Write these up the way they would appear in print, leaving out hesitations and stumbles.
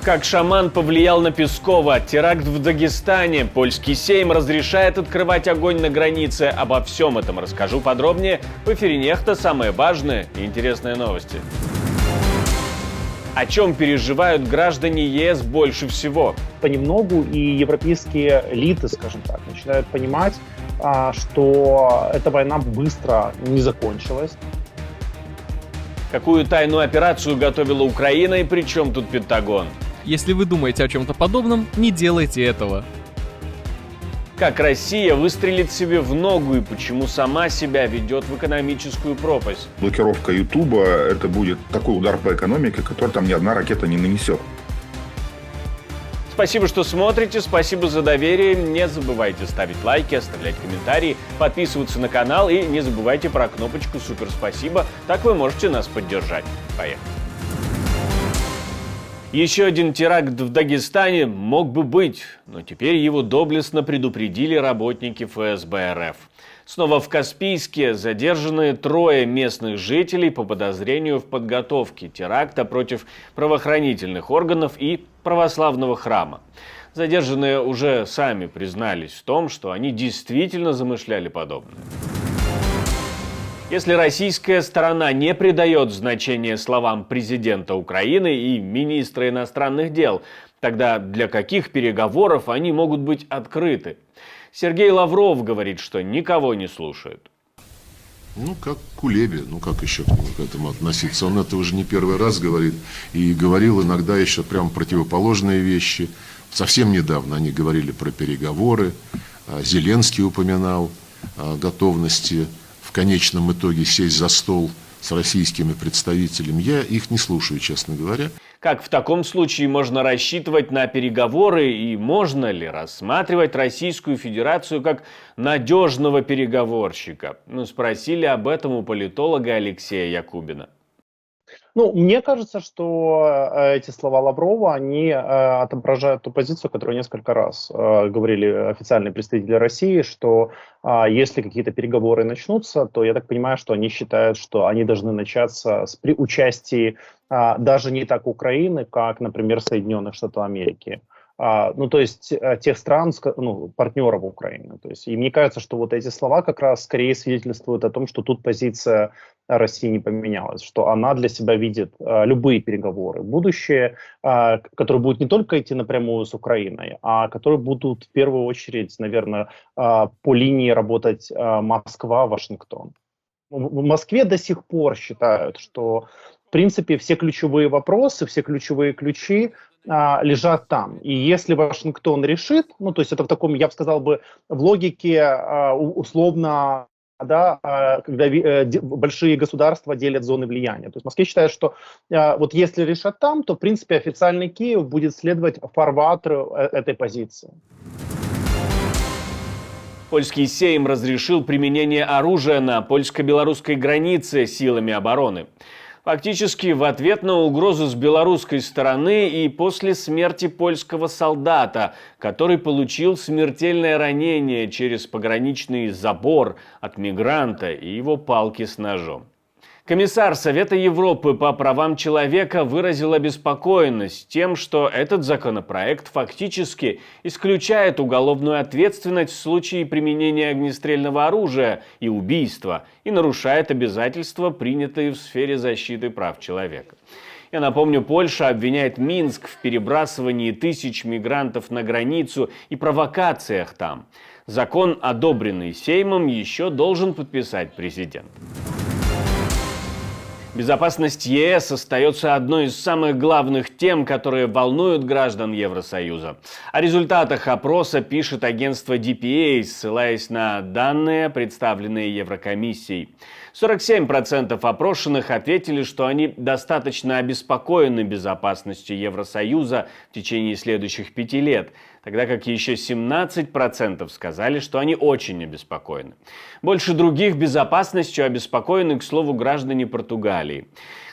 Как шаман повлиял на Пескова, теракт в Дагестане, польский сейм разрешает открывать огонь на границе. Обо всем этом расскажу подробнее в эфире Нехта. Самые важные и интересные новости. О чем переживают граждане ЕС больше всего? Понемногу и европейские элиты, скажем так, начинают понимать, что эта война быстро не закончилась. Какую тайную операцию готовила Украина и при чем тут Пентагон? Если вы думаете о чем-то подобном, не делайте этого. Как Россия выстрелит себе в ногу и почему сама себя ведет в экономическую пропасть? Блокировка Ютуба – это будет такой удар по экономике, который там ни одна ракета не нанесет. Спасибо, что смотрите, спасибо за доверие. Не забывайте ставить лайки, оставлять комментарии, подписываться на канал и не забывайте про кнопочку «Супер спасибо». Так вы можете нас поддержать. Поехали. Еще один теракт в Дагестане мог бы быть, но теперь его доблестно предупредили работники ФСБ РФ. Снова в Каспийске задержаны 3 местных жителей по подозрению в подготовке теракта против правоохранительных органов и православного храма. Задержанные уже сами признались в том, что они действительно замышляли подобное. Если российская сторона не придает значения словам президента Украины и министра иностранных дел, тогда для каких переговоров они могут быть открыты? Сергей Лавров говорит, что никого не слушает. Как Кулебе, как еще к этому относиться? Он это уже не первый раз говорит и говорил иногда еще прям противоположные вещи. Совсем недавно они говорили про переговоры, Зеленский упоминал о готовности в конечном итоге сесть за стол с российскими представителями. Я их не слушаю, честно говоря. Как в таком случае можно рассчитывать на переговоры и можно ли рассматривать Российскую Федерацию как надежного переговорщика? Спросили об этом у политолога Алексея Якубина. Мне кажется, что эти слова Лаврова, они отображают ту позицию, которую несколько раз говорили официальные представители России, что если какие-то переговоры начнутся, то я так понимаю, что они считают, что они должны начаться при участии даже не так Украины, как, например, Соединенных Штатов Америки. То есть тех стран, партнеров Украины. То есть, и мне кажется, что вот эти слова как раз скорее свидетельствуют о том, что тут позиция России не поменялась, что она для себя видит любые переговоры, будущее, которые будут не только идти напрямую с Украиной, а которые будут в первую очередь, наверное, по линии работать Москва-Вашингтон. В Москве до сих пор считают, что в принципе все ключевые вопросы, все ключевые ключи лежат там. И если Вашингтон решит, то есть это в таком, я бы сказал бы, в логике условно, когда большие государства делят зоны влияния. То есть в Москве считают, что вот если решат там, то в принципе официальный Киев будет следовать фарватеру этой позиции. Польский сейм разрешил применение оружия на польско-белорусской границе силами обороны. Фактически в ответ на угрозу с белорусской стороны и после смерти польского солдата, который получил смертельное ранение через пограничный забор от мигранта и его палки с ножом. Комиссар Совета Европы по правам человека выразил обеспокоенность тем, что этот законопроект фактически исключает уголовную ответственность в случае применения огнестрельного оружия и убийства и нарушает обязательства, принятые в сфере защиты прав человека. Я напомню, Польша обвиняет Минск в перебрасывании тысяч мигрантов на границу и провокациях там. Закон, одобренный Сеймом, еще должен подписать президент. Безопасность ЕС остается одной из самых главных тем, которые волнуют граждан Евросоюза. О результатах опроса пишет агентство DPA, ссылаясь на данные, представленные Еврокомиссией. 47% опрошенных ответили, что они достаточно обеспокоены безопасностью Евросоюза в течение следующих 5 лет, тогда как еще 17% сказали, что они очень обеспокоены. Больше других безопасностью обеспокоены, к слову, граждане Португалии.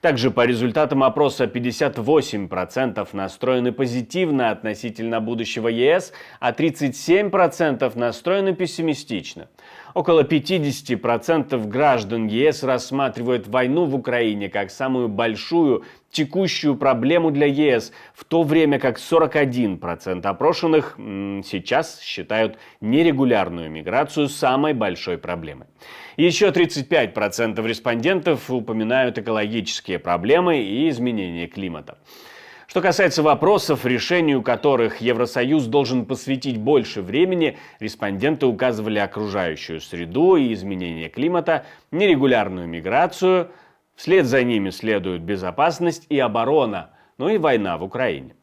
Также по результатам опроса 58% настроены позитивно относительно будущего ЕС, а 37% настроены пессимистично. Около 50% граждан ЕС рассматривают войну в Украине как самую большую текущую проблему для ЕС, в то время как 41% опрошенных сейчас считают нерегулярную миграцию самой большой проблемой. Еще 35% респондентов упоминают экологические проблемы и изменение климата. Что касается вопросов, решению которых Евросоюз должен посвятить больше времени, респонденты указывали окружающую среду и изменение климата, нерегулярную миграцию, вслед за ними следуют безопасность и оборона, ну и война в Украине.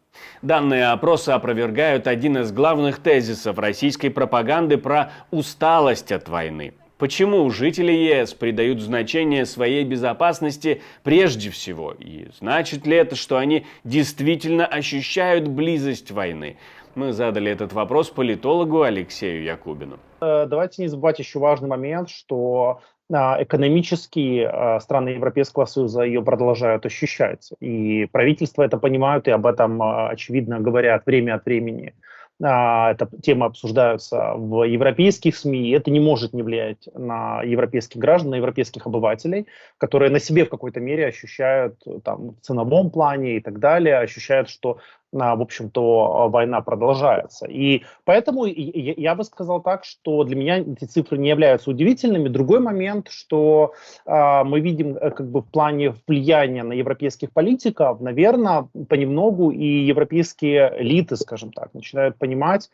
Данные опроса опровергают один из главных тезисов российской пропаганды про усталость от войны. Почему жители ЕС придают значение своей безопасности прежде всего? И значит ли это, что они действительно ощущают близость войны? Мы задали этот вопрос политологу Алексею Якубину. Давайте не забывать еще важный момент, что экономически страны Европейского Союза ее продолжают ощущать. И правительства это понимают и об этом, очевидно, говорят время от времени. Эта тема обсуждается в европейских СМИ, и это не может не влиять на европейских граждан, на европейских обывателей, которые на себе в какой-то мере ощущают там, в ценовом плане и так далее, ощущают, что, в общем-то, война продолжается. И поэтому я бы сказал так, что для меня эти цифры не являются удивительными. Другой момент, что мы видим как бы в плане влияния на европейских политиков, наверное, понемногу и европейские элиты, скажем так, начинают понимать,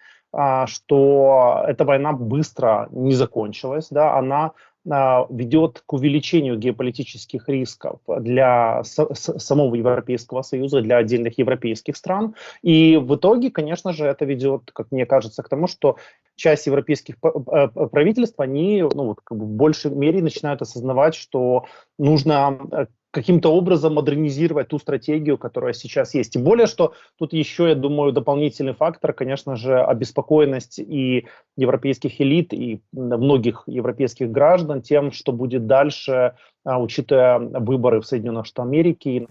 что эта война быстро не закончилась, да, она ведет к увеличению геополитических рисков для самого Европейского Союза, для отдельных европейских стран. И в итоге, конечно же, это ведет, как мне кажется, к тому, что часть европейских правительств, они как бы в большей мере начинают осознавать, что нужно каким-то образом модернизировать ту стратегию, которая сейчас есть. Тем более, что тут еще, я думаю, дополнительный фактор, конечно же, обеспокоенность и европейских элит, и многих европейских граждан тем, что будет дальше, учитывая выборы в Соединенных Штатах Америки.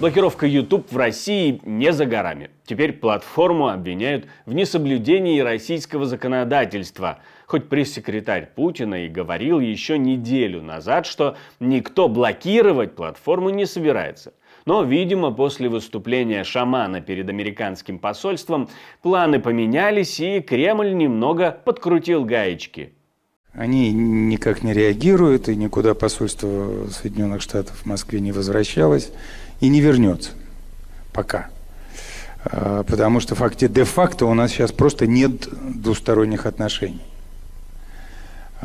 Блокировка YouTube в России не за горами. Теперь платформу обвиняют в несоблюдении российского законодательства. Хоть пресс-секретарь Путина и говорил еще неделю назад, что никто блокировать платформу не собирается. Но, видимо, после выступления шамана перед американским посольством планы поменялись, и Кремль немного подкрутил гаечки. Они никак не реагируют, и никуда посольство Соединенных Штатов в Москве не возвращалось и не вернется пока. Потому что де-факто у нас сейчас просто нет двусторонних отношений.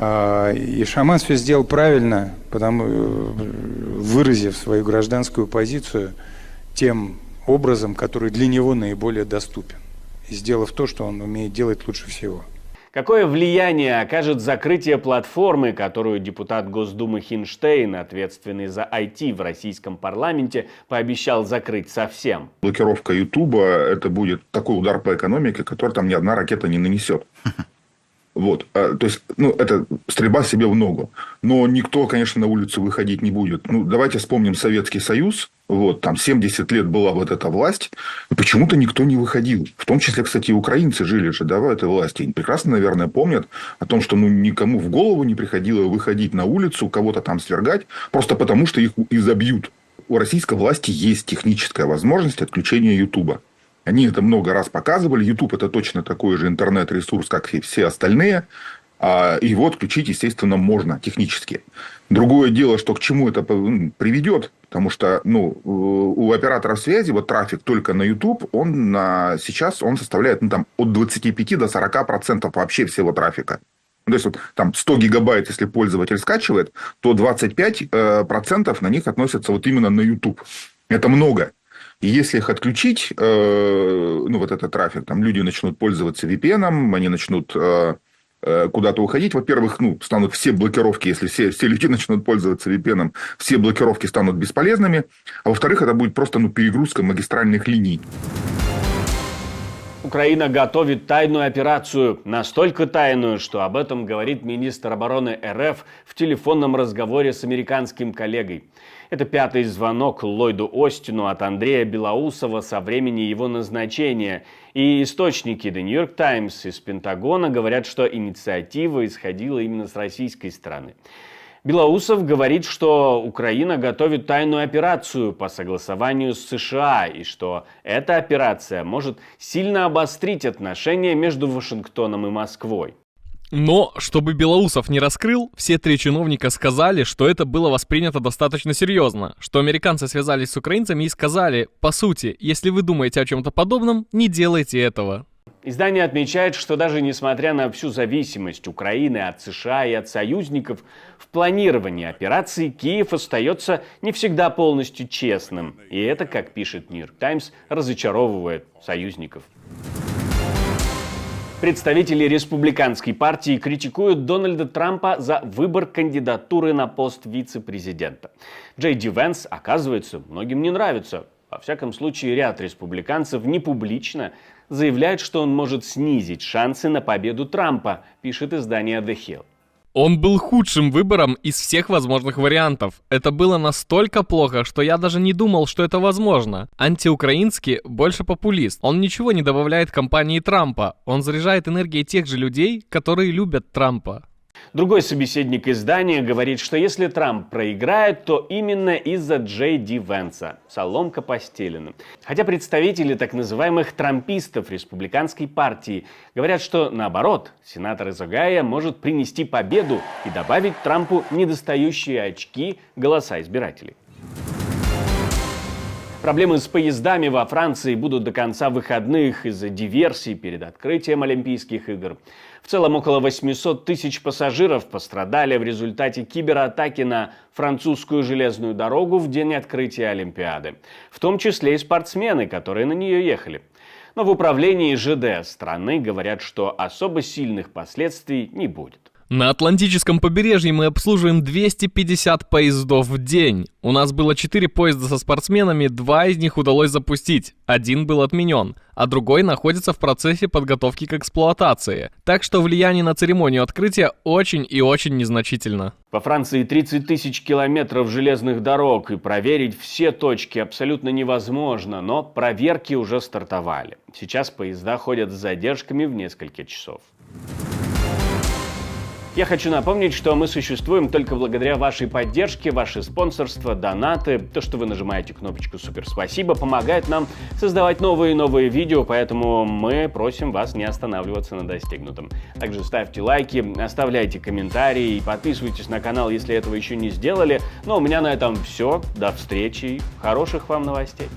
И шаман все сделал правильно, выразив свою гражданскую позицию тем образом, который для него наиболее доступен. И сделав то, что он умеет делать лучше всего. Какое влияние окажет закрытие платформы, которую депутат Госдумы Хинштейн, ответственный за IT в российском парламенте, пообещал закрыть совсем? Блокировка Ютуба – это будет такой удар по экономике, который там ни одна ракета не нанесет. Вот. То есть, это стрельба себе в ногу. Но никто, конечно, на улицу выходить не будет. Давайте вспомним Советский Союз. Вот, там 70 лет была вот эта власть. И почему-то никто не выходил. В том числе, кстати, и украинцы жили же, в этой власти. Они прекрасно, наверное, помнят о том, что никому в голову не приходило выходить на улицу, кого-то там свергать, просто потому, что их изобьют. У российской власти есть техническая возможность отключения Ютуба. Они это много раз показывали. YouTube – это точно такой же интернет-ресурс, как и все остальные. Его отключить, естественно, можно технически. Другое дело, что к чему это приведет. Потому что у операторов связи трафик только на YouTube, сейчас он составляет от 25 до 40% вообще всего трафика. То есть, там 100 гигабайт, если пользователь скачивает, то 25% на них относятся именно на YouTube. Это много. И если их отключить, этот трафик, там люди начнут пользоваться VPN, они начнут куда-то уходить. Во-первых, станут все блокировки, если все люди начнут пользоваться VPN, все блокировки станут бесполезными. А во-вторых, это будет просто перегрузка магистральных линий. Украина готовит тайную операцию, настолько тайную, что об этом говорит министр обороны РФ в телефонном разговоре с американским коллегой. Это пятый звонок Ллойду Остину от Андрея Белоусова со времени его назначения. И источники The New York Times из Пентагона говорят, что инициатива исходила именно с российской стороны. Белоусов говорит, что Украина готовит тайную операцию по согласованию с США и что эта операция может сильно обострить отношения между Вашингтоном и Москвой. Но, чтобы Белоусов не раскрыл, все три чиновника сказали, что это было воспринято достаточно серьезно, что американцы связались с украинцами и сказали, по сути, если вы думаете о чем-то подобном, не делайте этого. Издание отмечает, что даже несмотря на всю зависимость Украины от США и от союзников, в планировании операции Киев остается не всегда полностью честным. И это, как пишет New York Times, разочаровывает союзников. Представители республиканской партии критикуют Дональда Трампа за выбор кандидатуры на пост вице-президента. Джей Ди Венс, оказывается, многим не нравится. Во всяком случае, ряд республиканцев не публично заявляет, что он может снизить шансы на победу Трампа, пишет издание The Hill. Он был худшим выбором из всех возможных вариантов. Это было настолько плохо, что я даже не думал, что это возможно. Антиукраинский больше популист. Он ничего не добавляет кампании Трампа. Он заряжает энергией тех же людей, которые любят Трампа. Другой собеседник издания говорит, что если Трамп проиграет, то именно из-за Джей Ди Венса. Соломка постелена. Хотя представители так называемых трампистов республиканской партии говорят, что наоборот, сенатор из Огайо может принести победу и добавить Трампу недостающие очки голоса избирателей. Проблемы с поездами во Франции будут до конца выходных из-за диверсий перед открытием Олимпийских игр. В целом около 800 тысяч пассажиров пострадали в результате кибератаки на французскую железную дорогу в день открытия Олимпиады. В том числе и спортсмены, которые на нее ехали. Но в управлении ЖД страны говорят, что особо сильных последствий не будет. На Атлантическом побережье мы обслуживаем 250 поездов в день. У нас было 4 поезда со спортсменами, 2 из них удалось запустить. Один был отменен, а другой находится в процессе подготовки к эксплуатации. Так что влияние на церемонию открытия очень и очень незначительно. Во Франции 30 тысяч километров железных дорог, и проверить все точки абсолютно невозможно, но проверки уже стартовали. Сейчас поезда ходят с задержками в несколько часов. Я хочу напомнить, что мы существуем только благодаря вашей поддержке, ваше спонсорство, донаты. То, что вы нажимаете кнопочку «Супер спасибо», помогает нам создавать новые и новые видео, поэтому мы просим вас не останавливаться на достигнутом. Также ставьте лайки, оставляйте комментарии и подписывайтесь на канал, если этого еще не сделали. Ну а у меня на этом все. До встречи и хороших вам новостей.